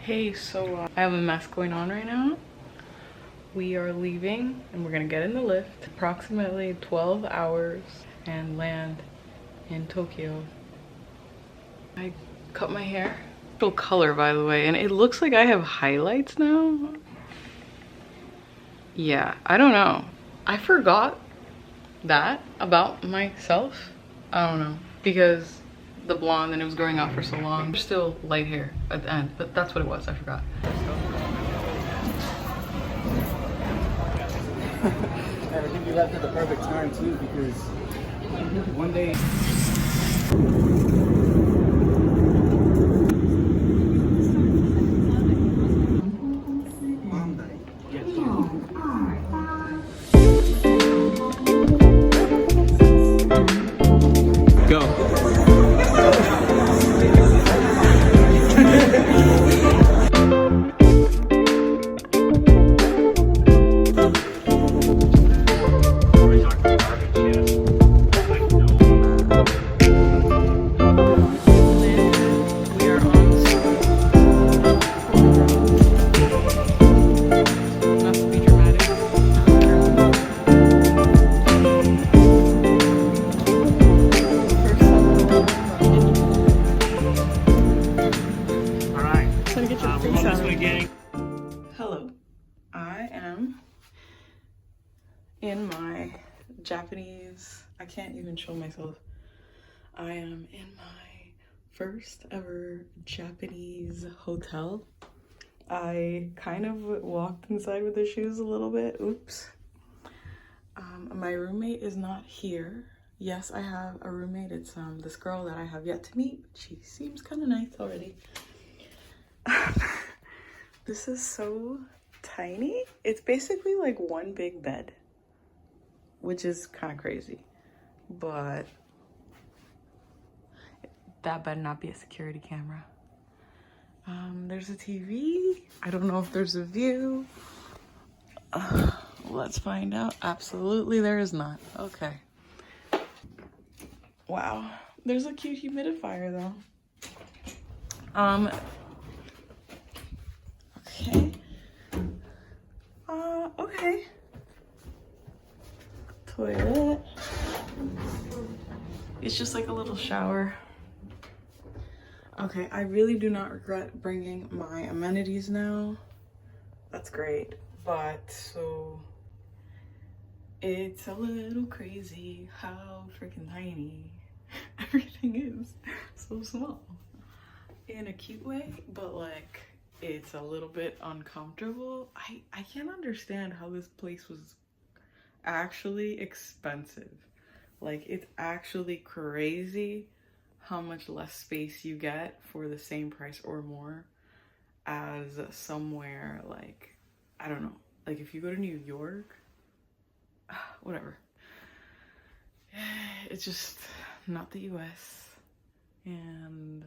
Hey, so I have a mess going on right now. We are leaving and we're gonna get in the lift, approximately 12 hours, and land in Tokyo. I cut my hair. Little color, by the way, and it looks like I have highlights now. Yeah, I don't know. I forgot that about myself. I don't know, because the blonde and it was growing out for so long. There's still light hair at the end, but that's what it was. I forgot. I think you left at the perfect time too, because one day. Hello, I am in my Japanese, I can't even show myself. I am in my first ever Japanese hotel. I kind of walked inside with the shoes a little bit, oops. My roommate is not here. Yes, I have a roommate. It's this girl that I have yet to meet. She seems kind of nice already. This is so tiny. It's basically like one big bed, which is kind of crazy, but that better not be a security camera. There's a TV. I don't know if there's a view. Let's find out. Absolutely there is not. Okay. Wow. There's a cute humidifier though. Okay. Okay. Toilet. It's just like a little shower. Okay, I really do not regret bringing my amenities now. That's great. But so it's a little crazy how freaking tiny everything is. So small in a cute way, but like it's a little bit uncomfortable. I can't understand how this place was actually expensive. Like, it's actually crazy how much less space you get for the same price or more as somewhere like, I don't know, like if you go to New York, whatever. It's just not the US, and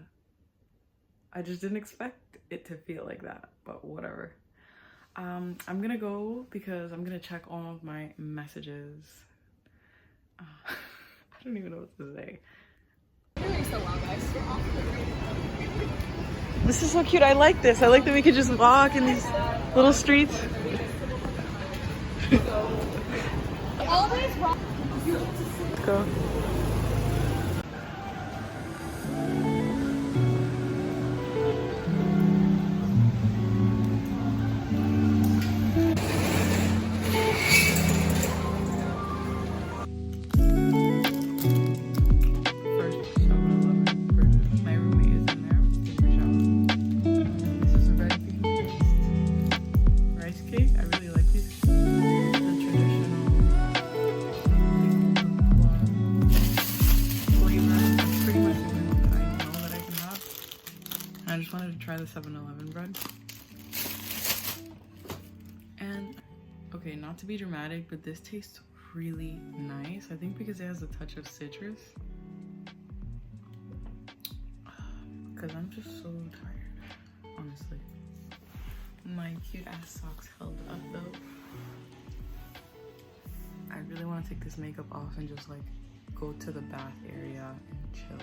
I just didn't expect it to feel like that, but whatever. I'm gonna go because I'm gonna check all of my messages. I don't even know what to say. You're doing so well, guys. This is so cute. I like this. I like that we could just walk in these little streets. Always walk. Let's go. I just wanted to try the 7-Eleven bread. And, okay, not to be dramatic, but this tastes really nice. I think because it has a touch of citrus. Because I'm just so tired, honestly. My cute ass socks held up though. I really want to take this makeup off and just like go to the bath area and chill.